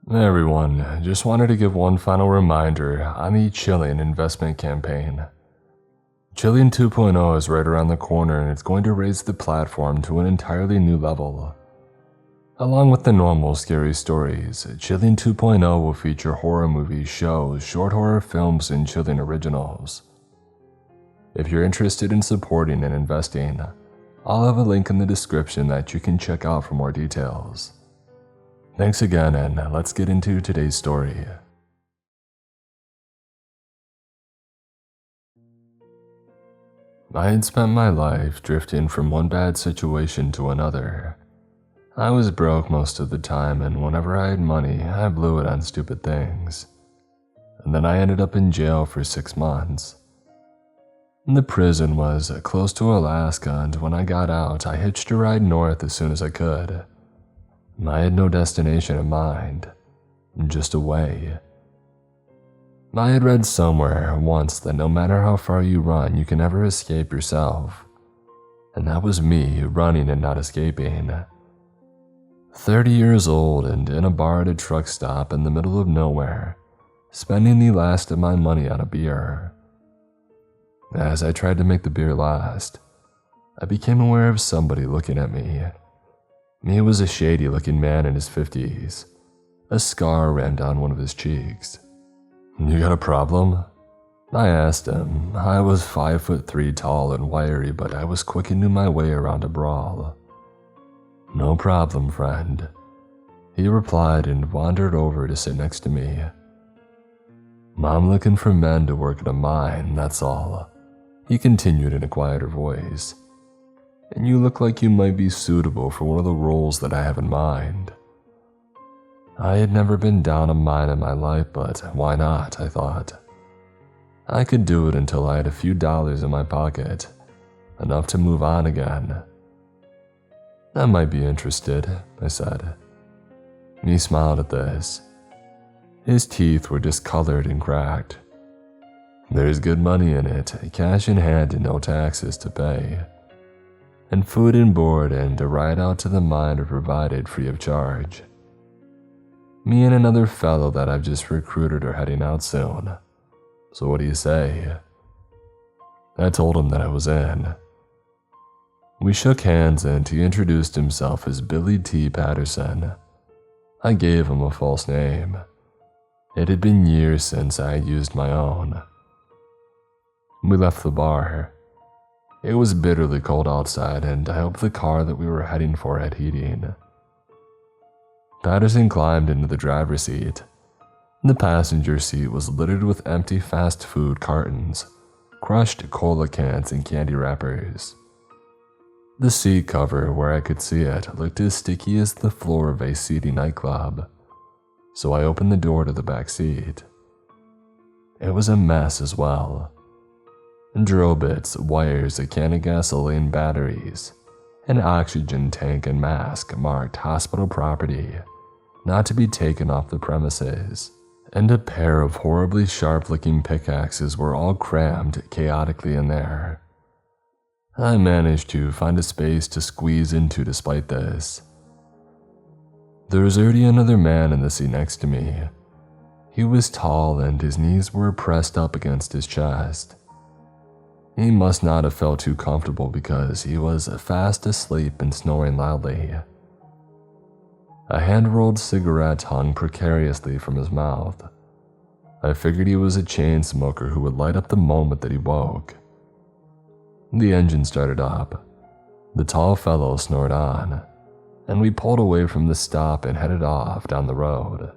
Hey everyone, just wanted to give one final reminder on the Chilean investment campaign. Chilean 2.0 is right around the corner and it's going to raise the platform to an entirely new level. Along with the normal scary stories, Chilean 2.0 will feature horror movies, shows, short horror films, and Chilean originals. If you're interested in supporting and investing, I'll have a link in the description that you can check out for more details. Thanks again, and let's get into today's story. I had spent my life drifting from one bad situation to another. I was broke most of the time, and whenever I had money, I blew it on stupid things. And then I ended up in jail for 6 months. The prison was close to Alaska, and when I got out, I hitched a ride north as soon as I could. I had no destination in mind, just a way. I had read somewhere once that no matter how far you run, you can never escape yourself. And that was me, running and not escaping. 30 years old and in a bar at a truck stop in the middle of nowhere, spending the last of my money on a beer. As I tried to make the beer last, I became aware of somebody looking at me. He was a shady-looking man in his 50s. A scar ran down one of his cheeks. "You got a problem?" I asked him. I was 5'3" tall and wiry, but I was quick and knew my way around a brawl. "No problem, friend," he replied and wandered over to sit next to me. "I'm looking for men to work at a mine, that's all," he continued in a quieter voice. "And you look like you might be suitable for one of the roles that I have in mind." I had never been down a mine in my life, but why not, I thought. I could do it until I had a few dollars in my pocket, enough to move on again. "I might be interested," I said. He smiled at this. His teeth were discolored and cracked. "There's good money in it, cash in hand and no taxes to pay. And food and board and a ride out to the mine are provided free of charge. Me and another fellow that I've just recruited are heading out soon. So what do you say?" I told him that I was in. We shook hands and he introduced himself as Billy T. Patterson. I gave him a false name. It had been years since I had used my own. We left the bar. It was bitterly cold outside, and I hoped the car that we were heading for had heating. Patterson climbed into the driver's seat. The passenger seat was littered with empty fast food cartons, crushed cola cans, and candy wrappers. The seat cover, where I could see it, looked as sticky as the floor of a seedy nightclub, so I opened the door to the back seat. It was a mess as well. Drill bits, wires, a can of gasoline, batteries, an oxygen tank and mask marked hospital property, not to be taken off the premises, and a pair of horribly sharp-looking pickaxes were all crammed chaotically in there. I managed to find a space to squeeze into despite this. There was already another man in the seat next to me. He was tall and his knees were pressed up against his chest. He must not have felt too comfortable because he was fast asleep and snoring loudly. A hand-rolled cigarette hung precariously from his mouth. I figured he was a chain smoker who would light up the moment that he woke. The engine started up. The tall fellow snored on, and we pulled away from the stop and headed off down the road.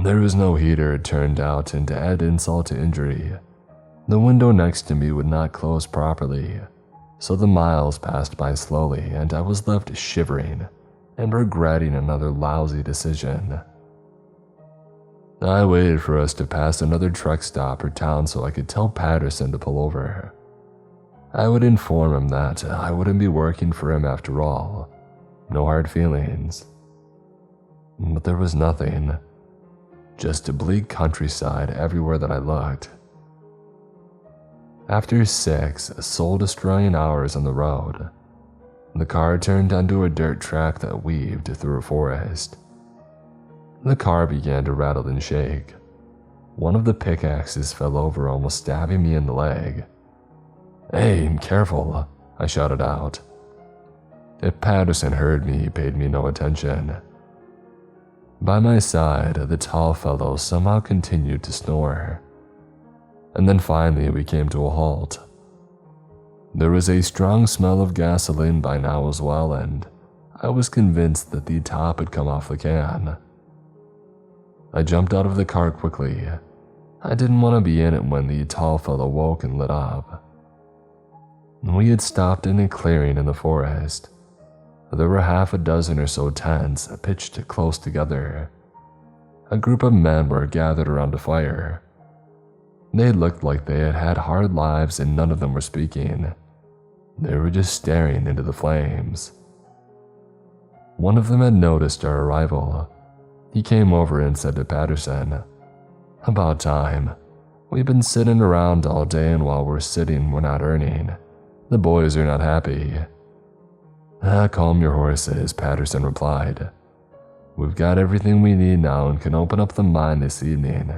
There was no heater, it turned out, and to add insult to injury, the window next to me would not close properly, so the miles passed by slowly and I was left shivering and regretting another lousy decision. I waited for us to pass another truck stop or town so I could tell Patterson to pull over. I would inform him that I wouldn't be working for him after all. No hard feelings. But there was nothing. Just a bleak countryside everywhere that I looked. After 6 soul-destroying hours on the road, the car turned onto a dirt track that weaved through a forest. The car began to rattle and shake. One of the pickaxes fell over, almost stabbing me in the leg. "Hey, careful," I shouted out. If Patterson heard me, he paid me no attention. By my side, the tall fellow somehow continued to snore. And then finally we came to a halt. There was a strong smell of gasoline by now as well, and I was convinced that the top had come off the can. I jumped out of the car quickly. I didn't want to be in it when the tall fellow woke and lit up. We had stopped in a clearing in the forest. There were half a dozen or so tents pitched close together. A group of men were gathered around a fire. They looked like they had had hard lives and none of them were speaking. They were just staring into the flames. One of them had noticed our arrival. He came over and said to Patterson, "About time. We've been sitting around all day, and while we're sitting, we're not earning. The boys are not happy." "Calm your horses," Patterson replied. "We've got everything we need now and can open up the mine this evening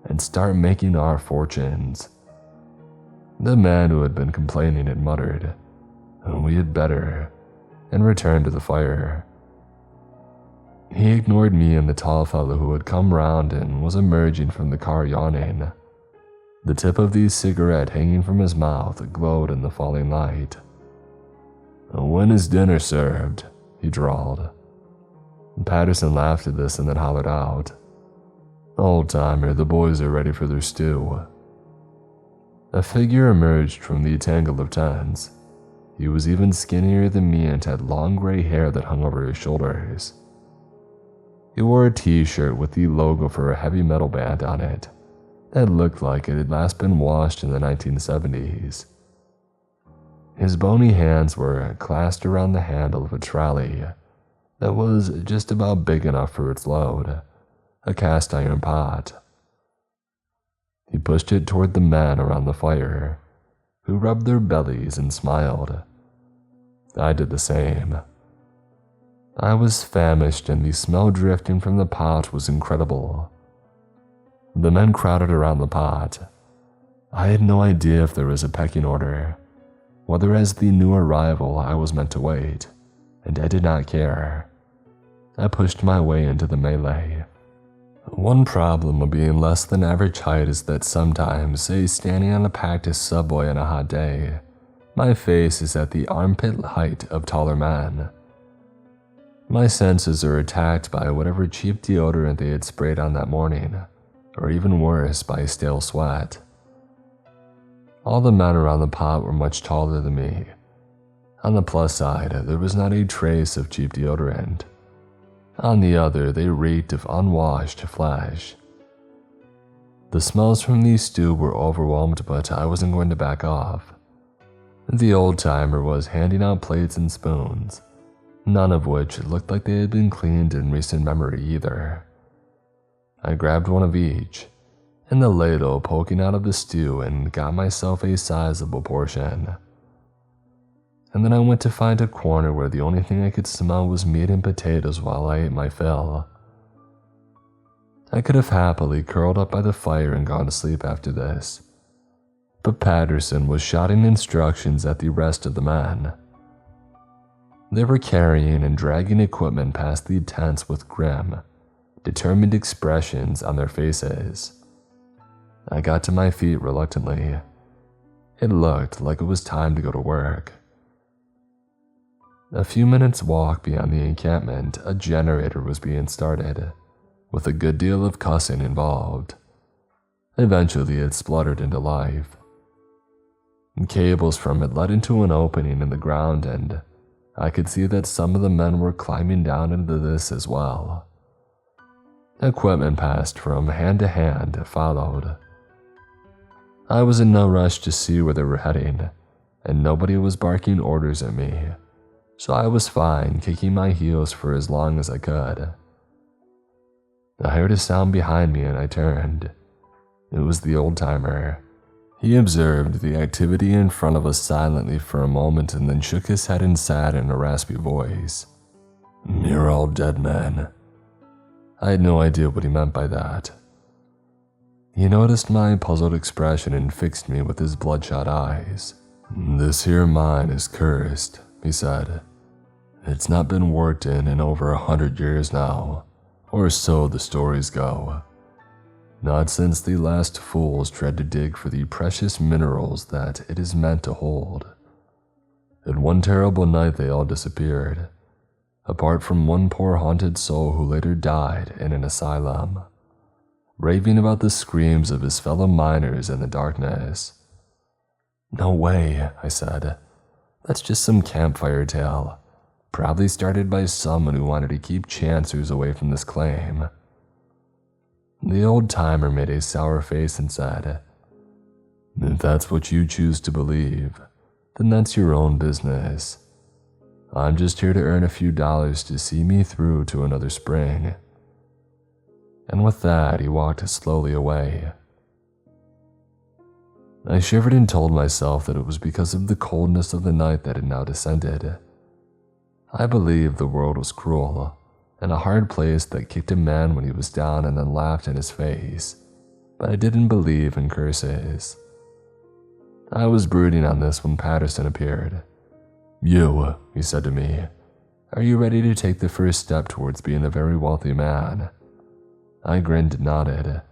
and start making our fortunes." The man who had been complaining had muttered, "We had better," and returned to the fire. He ignored me and the tall fellow who had come round and was emerging from the car yawning. The tip of the cigarette hanging from his mouth glowed in the falling light. "When is dinner served?" he drawled. Patterson laughed at this and then hollered out, "Old-timer, the boys are ready for their stew." A figure emerged from the tangle of tents. He was even skinnier than me and had long gray hair that hung over his shoulders. He wore a t-shirt with the logo for a heavy metal band on it that looked like it had last been washed in the 1970s. His bony hands were clasped around the handle of a trolley that was just about big enough for its load, a cast iron pot. He pushed it toward the men around the fire, who rubbed their bellies and smiled. I did the same. I was famished and the smell drifting from the pot was incredible. The men crowded around the pot. I had no idea if there was a pecking order, whether as the new arrival I was meant to wait, and I did not care. I pushed my way into the melee. One problem of being less than average height is that sometimes, say standing on a packed subway on a hot day, my face is at the armpit height of taller men. My senses are attacked by whatever cheap deodorant they had sprayed on that morning, or even worse, by stale sweat. All the men around the pot were much taller than me. On the plus side, there was not a trace of cheap deodorant. On the other, they reeked of unwashed flesh. The smells from the stew were overwhelmed, but I wasn't going to back off. The old-timer was handing out plates and spoons, none of which looked like they had been cleaned in recent memory either. I grabbed one of each, and the ladle poking out of the stew, and got myself a sizable portion. And then I went to find a corner where the only thing I could smell was meat and potatoes while I ate my fill. I could have happily curled up by the fire and gone to sleep after this, but Patterson was shouting instructions at the rest of the men. They were carrying and dragging equipment past the tents with grim, determined expressions on their faces. I got to my feet reluctantly. It looked like it was time to go to work. A few minutes' walk beyond the encampment, a generator was being started, with a good deal of cussing involved. Eventually, it spluttered into life. Cables from it led into an opening in the ground, and I could see that some of the men were climbing down into this as well. Equipment passed from hand to hand, followed. I was in no rush to see where they were heading, and nobody was barking orders at me, so I was fine kicking my heels for as long as I could. I heard a sound behind me and I turned. It was the old-timer. He observed the activity in front of us silently for a moment and then shook his head and said in a raspy voice, "You're all dead men." I had no idea what he meant by that. He noticed my puzzled expression and fixed me with his bloodshot eyes. "This here mine is cursed," he said. "It's not been worked in over 100 years now, or so the stories go. Not since the last fools tried to dig for the precious minerals that it is meant to hold. In one terrible night they all disappeared, apart from one poor haunted soul who later died in an asylum, raving about the screams of his fellow miners in the darkness." "No way," I said. "That's just some campfire tale, probably started by someone who wanted to keep chancers away from this claim." The old-timer made a sour face and said, "If that's what you choose to believe, then that's your own business. I'm just here to earn a few dollars to see me through to another spring." And with that, he walked slowly away. I shivered and told myself that it was because of the coldness of the night that had now descended. I believed the world was cruel, and a hard place that kicked a man when he was down and then laughed in his face, but I didn't believe in curses. I was brooding on this when Patterson appeared. "You," he said to me, "are you ready to take the first step towards being a very wealthy man?" I grinned and nodded.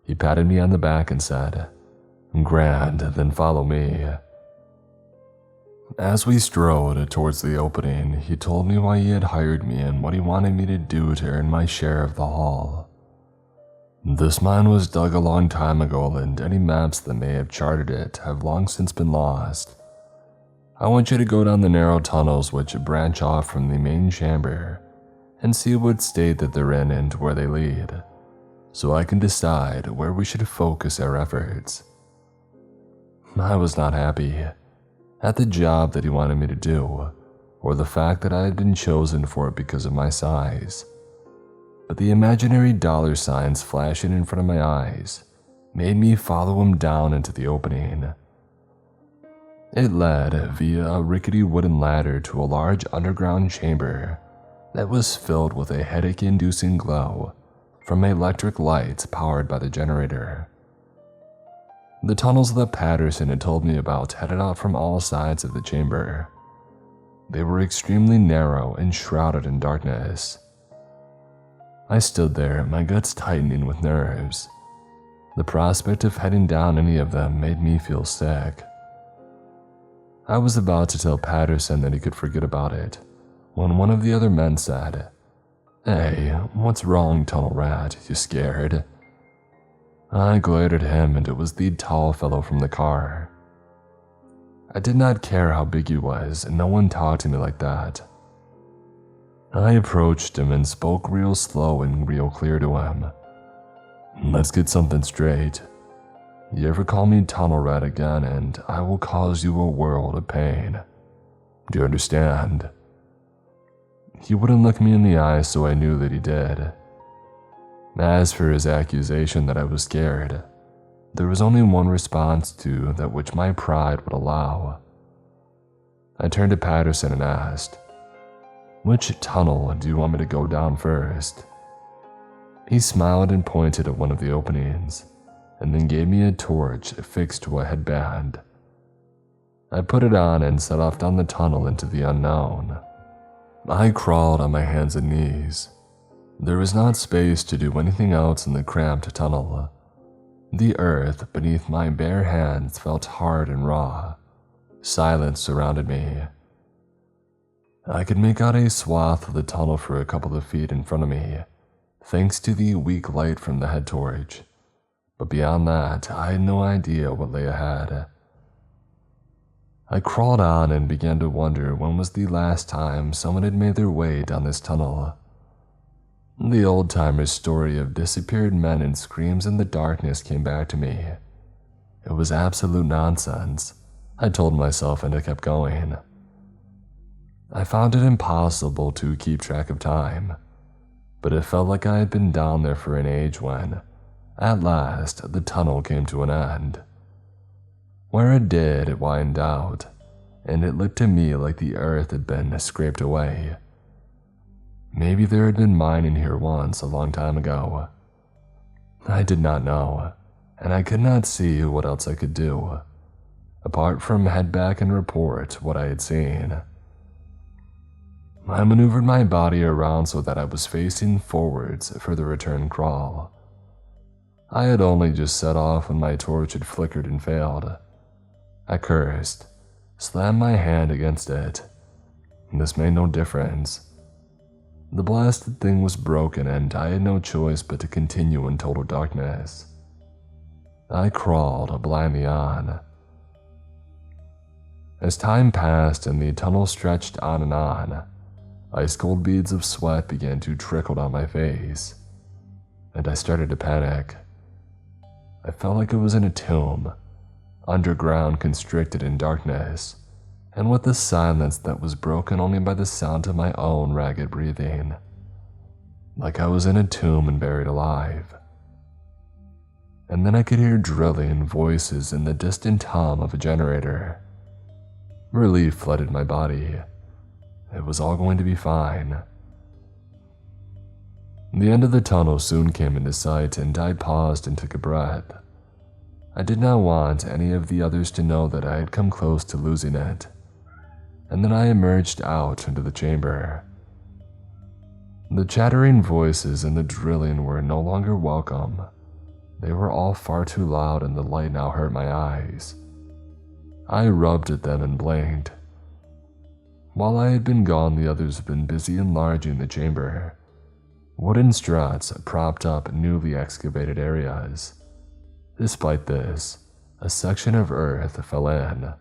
He patted me on the back and said, "Grand, then follow me." As we strode towards the opening, he told me why he had hired me and what he wanted me to do to earn my share of the haul. "This mine was dug a long time ago, and any maps that may have charted it have long since been lost. I want you to go down the narrow tunnels which branch off from the main chamber and see what state that they're in and where they lead, so I can decide where we should focus our efforts." I was not happy at the job that he wanted me to do, or the fact that I had been chosen for it because of my size. But the imaginary dollar signs flashing in front of my eyes made me follow him down into the opening. It led via a rickety wooden ladder to a large underground chamber that was filled with a headache-inducing glow from electric lights powered by the generator. The tunnels that Patterson had told me about headed out from all sides of the chamber. They were extremely narrow and shrouded in darkness. I stood there, my guts tightening with nerves. The prospect of heading down any of them made me feel sick. I was about to tell Patterson that he could forget about it, when one of the other men said, "Hey, what's wrong, tunnel rat? You scared?" I glared at him, and it was the tall fellow from the car. I did not care how big he was, and no one talked to me like that. I approached him and spoke real slow and real clear to him. "Let's get something straight. You ever call me tunnel rat again, and I will cause you a world of pain. Do you understand?" He wouldn't look me in the eye, so I knew that he did. As for his accusation that I was scared, there was only one response to that which my pride would allow. I turned to Patterson and asked, "Which tunnel do you want me to go down first?" He smiled and pointed at one of the openings, and then gave me a torch fixed to a headband. I put it on and set off down the tunnel into the unknown. I crawled on my hands and knees. There was not space to do anything else in the cramped tunnel. The earth beneath my bare hands felt hard and raw. Silence surrounded me. I could make out a swath of the tunnel for a couple of feet in front of me, thanks to the weak light from the head torch. But beyond that, I had no idea what lay ahead. I crawled on and began to wonder when was the last time someone had made their way down this tunnel. The old-timer's story of disappeared men and screams in the darkness came back to me. It was absolute nonsense, I told myself, and I kept going. I found it impossible to keep track of time, but it felt like I had been down there for an age when, at last, the tunnel came to an end. Where it did, it widened out, and it looked to me like the earth had been scraped away. Maybe there had been mining here once a long time ago. I did not know, and I could not see what else I could do, apart from head back and report what I had seen. I maneuvered my body around so that I was facing forwards for the return crawl. I had only just set off when my torch had flickered and failed. I cursed, slammed my hand against it. This made no difference. The blasted thing was broken and I had no choice but to continue in total darkness. I crawled blindly on. As time passed and the tunnel stretched on and on, ice-cold beads of sweat began to trickle down my face, and I started to panic. I felt like I was in a tomb, underground, constricted in darkness, and with a silence that was broken only by the sound of my own ragged breathing. Like I was in a tomb and buried alive. And then I could hear drilling voices and the distant hum of a generator. Relief flooded my body. It was all going to be fine. The end of the tunnel soon came into sight and I paused and took a breath. I did not want any of the others to know that I had come close to losing it. And then I emerged out into the chamber. The chattering voices and the drilling were no longer welcome. They were all far too loud and the light now hurt my eyes. I rubbed at them and blinked. While I had been gone, the others had been busy enlarging the chamber. Wooden struts propped up newly excavated areas. Despite this, a section of earth fell in.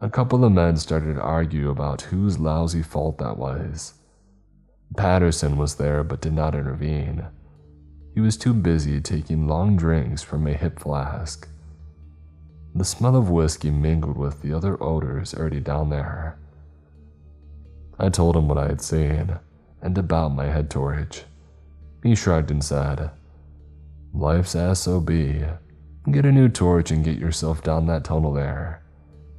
A couple of men started to argue about whose lousy fault that was. Patterson was there but did not intervene. He was too busy taking long drinks from a hip flask. The smell of whiskey mingled with the other odors already down there. I told him what I had seen, and about my head torch. He shrugged and said, "Life's SOB. Get a new torch and get yourself down that tunnel there.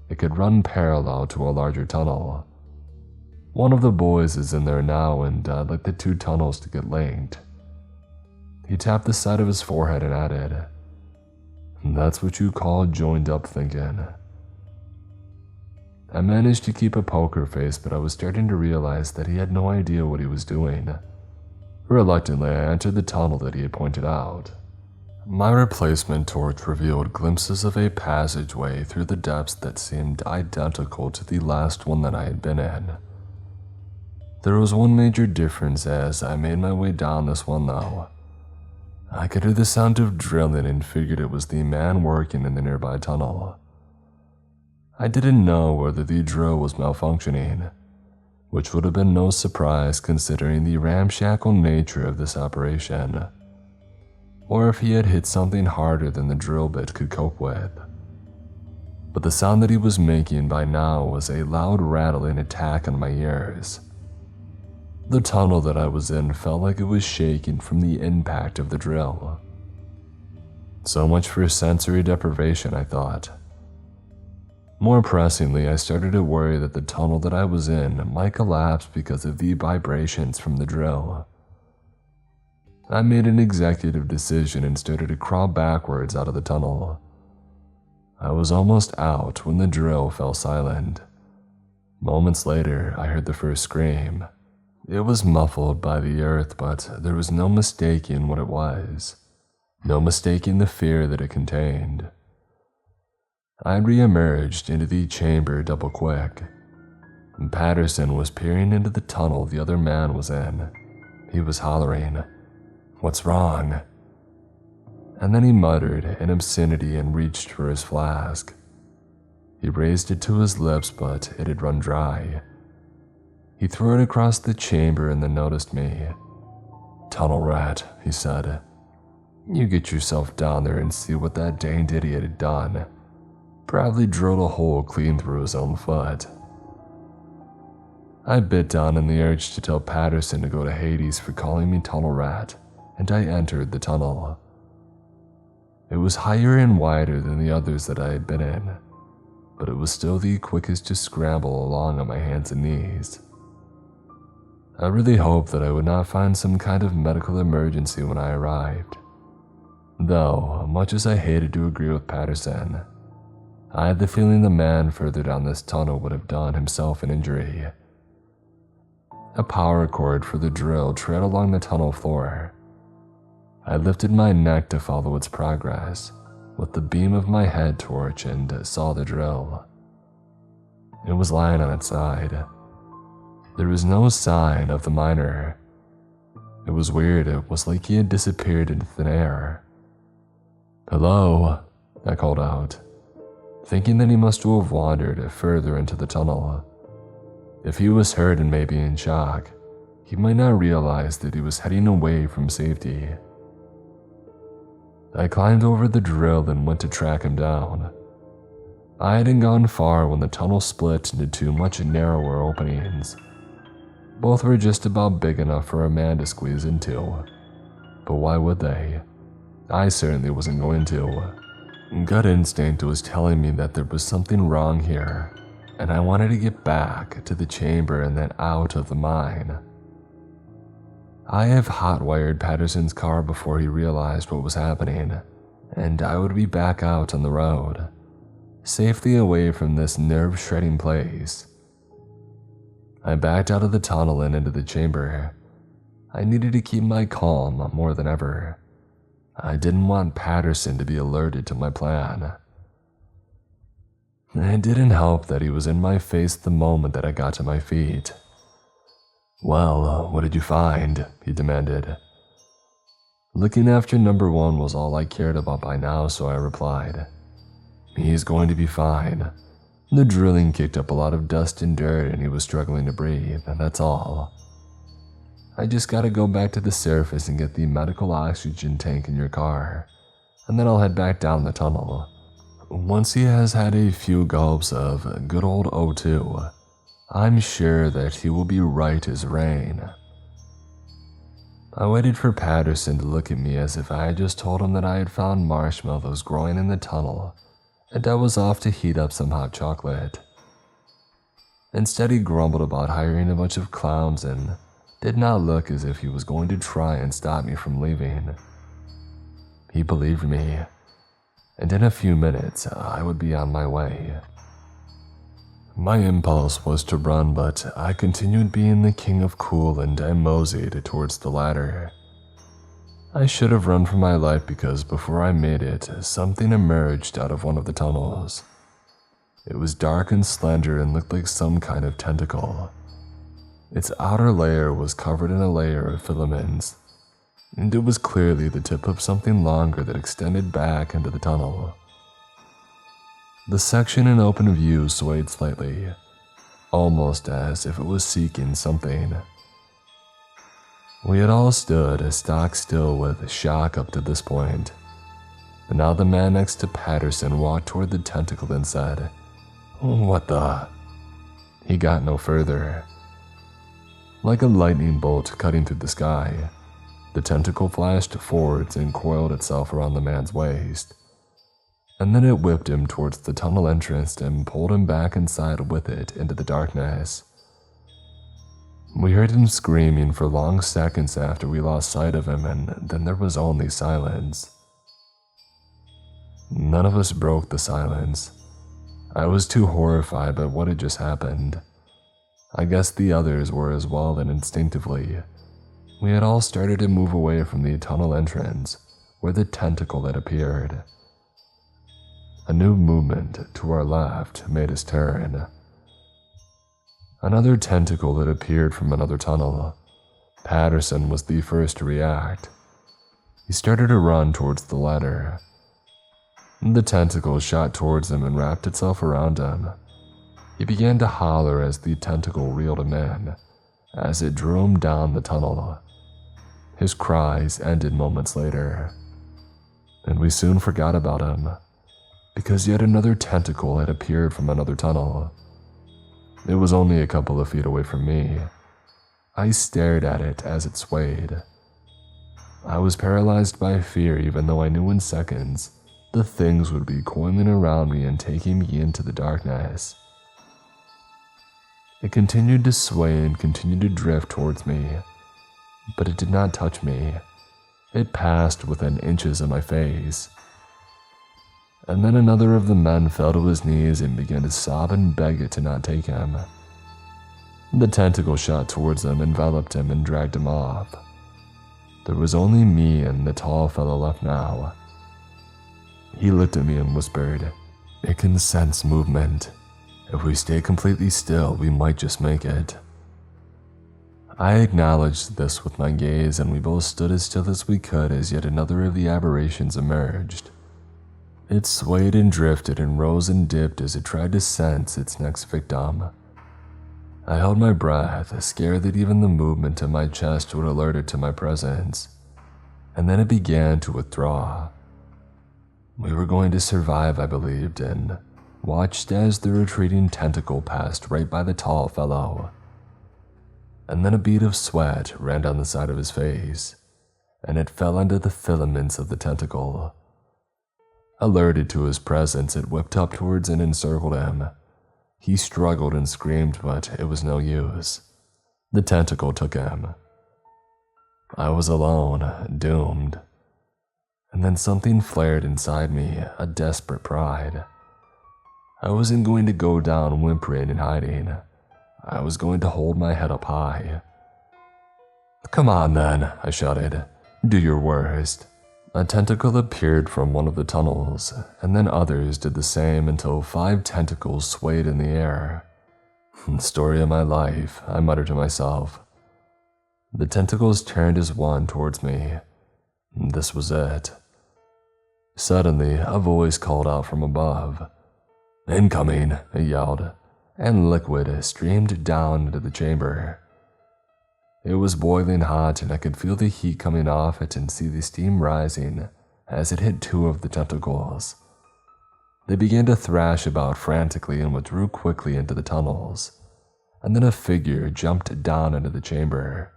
It could run parallel to a larger tunnel. One of the boys is in there now and I'd like the two tunnels to get linked." He tapped the side of his forehead and added, "That's what you call joined up thinking." I managed to keep a poker face, but I was starting to realize that he had no idea what he was doing. Reluctantly, I entered the tunnel that he had pointed out. My replacement torch revealed glimpses of a passageway through the depths that seemed identical to the last one that I had been in. There was one major difference as I made my way down this one though. I could hear the sound of drilling and figured it was the man working in the nearby tunnel. I didn't know whether the drill was malfunctioning, which would have been no surprise considering the ramshackle nature of this operation, or if he had hit something harder than the drill bit could cope with. But the sound that he was making by now was a loud rattling attack on my ears. The tunnel that I was in felt like it was shaking from the impact of the drill. So much for sensory deprivation, I thought. More pressingly, I started to worry that the tunnel that I was in might collapse because of the vibrations from the drill. I made an executive decision and started to crawl backwards out of the tunnel. I was almost out when the drill fell silent. Moments later, I heard the first scream. It was muffled by the earth, but there was no mistaking what it was. No mistaking the fear that it contained. I re-emerged into the chamber double quick. Patterson was peering into the tunnel the other man was in. He was hollering, "What's wrong?" And then he muttered an obscenity and reached for his flask. He raised it to his lips, but it had run dry. He threw it across the chamber and then noticed me. "Tunnel rat," he said. "You get yourself down there and see what that danged idiot had done. Probably drilled a hole clean through his own foot." I bit down in the urge to tell Patterson to go to Hades for calling me tunnel rat, and I entered the tunnel. It was higher and wider than the others that I had been in, but it was still the quickest to scramble along on my hands and knees. I really hoped that I would not find some kind of medical emergency when I arrived. Though, much as I hated to agree with Patterson, I had the feeling the man further down this tunnel would have done himself an injury. A power cord for the drill trailed along the tunnel floor. I lifted my neck to follow its progress with the beam of my head torch and saw the drill. It was lying on its side. There was no sign of the miner. It was weird, it was like he had disappeared into thin air. "Hello," I called out, thinking that he must have wandered further into the tunnel. If he was hurt and maybe in shock, he might not realize that he was heading away from safety. I climbed over the drill and went to track him down. I hadn't gone far when the tunnel split into two much narrower openings. Both were just about big enough for a man to squeeze into. But why would they? I certainly wasn't going to. Gut instinct was telling me that there was something wrong here, and I wanted to get back to the chamber and then out of the mine. I have hot-wired Patterson's car before he realized what was happening, and I would be back out on the road, safely away from this nerve-shredding place. I backed out of the tunnel and into the chamber. I needed to keep my calm more than ever. I didn't want Patterson to be alerted to my plan. It didn't help that he was in my face the moment that I got to my feet. "Well, what did you find?" he demanded. Looking after number one was all I cared about by now, so I replied, "He's going to be fine. The drilling kicked up a lot of dust and dirt and he was struggling to breathe, that's all. I just gotta go back to the surface and get the medical oxygen tank in your car, and then I'll head back down the tunnel. Once he has had a few gulps of good old O2, I'm sure that he will be right as rain." I waited for Patterson to look at me as if I had just told him that I had found marshmallows growing in the tunnel and I was off to heat up some hot chocolate. Instead, he grumbled about hiring a bunch of clowns and did not look as if he was going to try and stop me from leaving. He believed me, and in a few minutes I would be on my way. My impulse was to run, but I continued being the king of cool and I moseyed towards the ladder. I should have run for my life because before I made it, something emerged out of one of the tunnels. It was dark and slender and looked like some kind of tentacle. Its outer layer was covered in a layer of filaments, and it was clearly the tip of something longer that extended back into the tunnel. The section in open view swayed slightly, almost as if it was seeking something. We had all stood stock still with shock up to this point, and now the man next to Patterson walked toward the tentacle and said, "What the?" He got no further. Like a lightning bolt cutting through the sky, the tentacle flashed forwards and coiled itself around the man's waist, and then it whipped him towards the tunnel entrance and pulled him back inside with it into the darkness. We heard him screaming for long seconds after we lost sight of him, and then there was only silence. None of us broke the silence. I was too horrified by what had just happened. I guess the others were as well, and instinctively, we had all started to move away from the tunnel entrance where the tentacle had appeared. A new movement to our left made us turn. Another tentacle had appeared from another tunnel. Patterson was the first to react. He started to run towards the ladder. The tentacle shot towards him and wrapped itself around him. He began to holler as the tentacle reeled him in, as it drew him down the tunnel. His cries ended moments later, and we soon forgot about him, because yet another tentacle had appeared from another tunnel. It was only a couple of feet away from me. I stared at it as it swayed. I was paralyzed by fear, even though I knew in seconds the things would be coiling around me and taking me into the darkness. It continued to sway and continued to drift towards me, but it did not touch me. It passed within inches of my face. And then another of the men fell to his knees and began to sob and beg it to not take him. The tentacle shot towards him, enveloped him, and dragged him off. There was only me and the tall fellow left now. He looked at me and whispered, "It can sense movement. If we stay completely still, we might just make it." I acknowledged this with my gaze, and we both stood as still as we could as yet another of the aberrations emerged. It swayed and drifted and rose and dipped as it tried to sense its next victim. I held my breath, scared that even the movement of my chest would alert it to my presence, and then it began to withdraw. We were going to survive, I believed, and watched as the retreating tentacle passed right by the tall fellow. And then a bead of sweat ran down the side of his face, and it fell under the filaments of the tentacle. Alerted to his presence, it whipped up towards and encircled him. He struggled and screamed, but it was no use. The tentacle took him. I was alone, doomed. And then something flared inside me, a desperate pride. I wasn't going to go down whimpering and hiding. I was going to hold my head up high. "Come on then," I shouted. "Do your worst." A tentacle appeared from one of the tunnels, and then others did the same until 5 tentacles swayed in the air. "Story of my life," I muttered to myself. The tentacles turned as one towards me. This was it. Suddenly, a voice called out from above. "Incoming," it yelled, and liquid streamed down into the chamber. It was boiling hot, and I could feel the heat coming off it and see the steam rising as it hit 2 of the tentacles. They began to thrash about frantically and withdrew quickly into the tunnels, and then a figure jumped down into the chamber.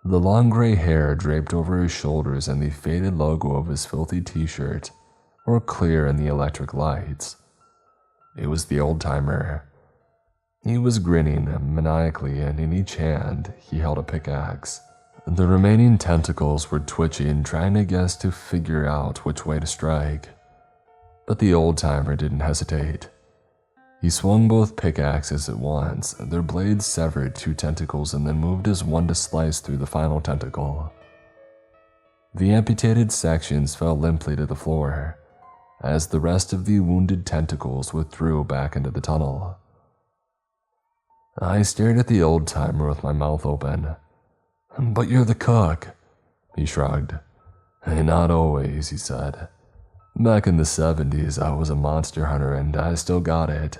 The long gray hair draped over his shoulders and the faded logo of his filthy t-shirt were clear in the electric lights. It was the old-timer. He was grinning maniacally, and in each hand he held a pickaxe. The remaining tentacles were twitching, trying to figure out which way to strike. But the old-timer didn't hesitate. He swung both pickaxes at once. Their blades severed 2 tentacles and then moved as one to slice through the final tentacle. The amputated sections fell limply to the floor, as the rest of the wounded tentacles withdrew back into the tunnel. I stared at the old-timer with my mouth open. "But you're the cook," he shrugged. "Hey, not always," he said. "Back in the 70s, I was a monster hunter and I still got it."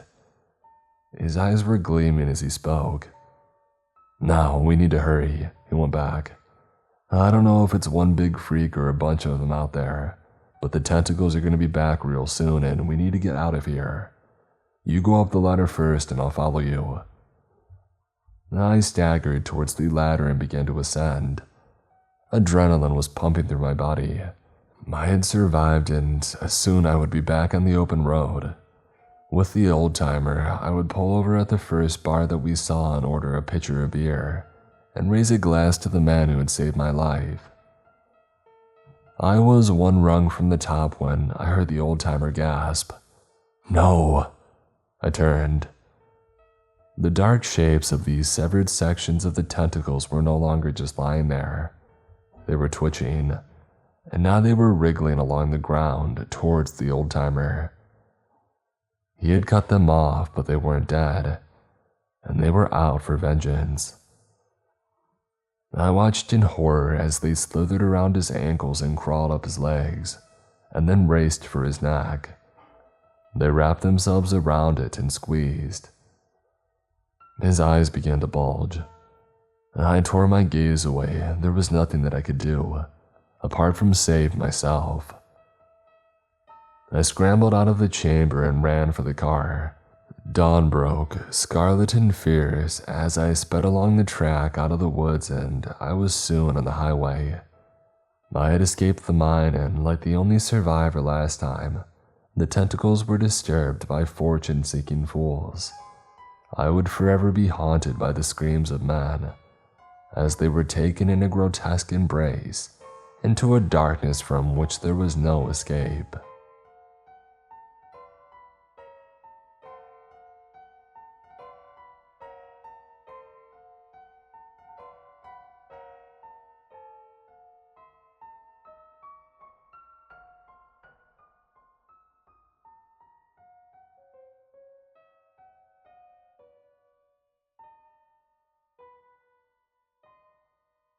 His eyes were gleaming as he spoke. "Now, we need to hurry," he went back. "I don't know if it's one big freak or a bunch of them out there, but the tentacles are going to be back real soon and we need to get out of here. You go up the ladder first and I'll follow you." I staggered towards the ladder and began to ascend. Adrenaline was pumping through my body. I had survived, and soon I would be back on the open road. With the old-timer, I would pull over at the first bar that we saw and order a pitcher of beer, and raise a glass to the man who had saved my life. I was 1 rung from the top when I heard the old-timer gasp. "No!" I turned. The dark shapes of these severed sections of the tentacles were no longer just lying there. They were twitching, and now they were wriggling along the ground towards the old-timer. He had cut them off, but they weren't dead, and they were out for vengeance. I watched in horror as they slithered around his ankles and crawled up his legs, and then raced for his neck. They wrapped themselves around it and squeezed. His eyes began to bulge. I tore my gaze away. There was nothing that I could do, apart from save myself. I scrambled out of the chamber and ran for the car. Dawn broke, scarlet and fierce, as I sped along the track out of the woods, and I was soon on the highway. I had escaped the mine, and like the only survivor last time, the tentacles were disturbed by fortune-seeking fools. I would forever be haunted by the screams of men as they were taken in a grotesque embrace into a darkness from which there was no escape.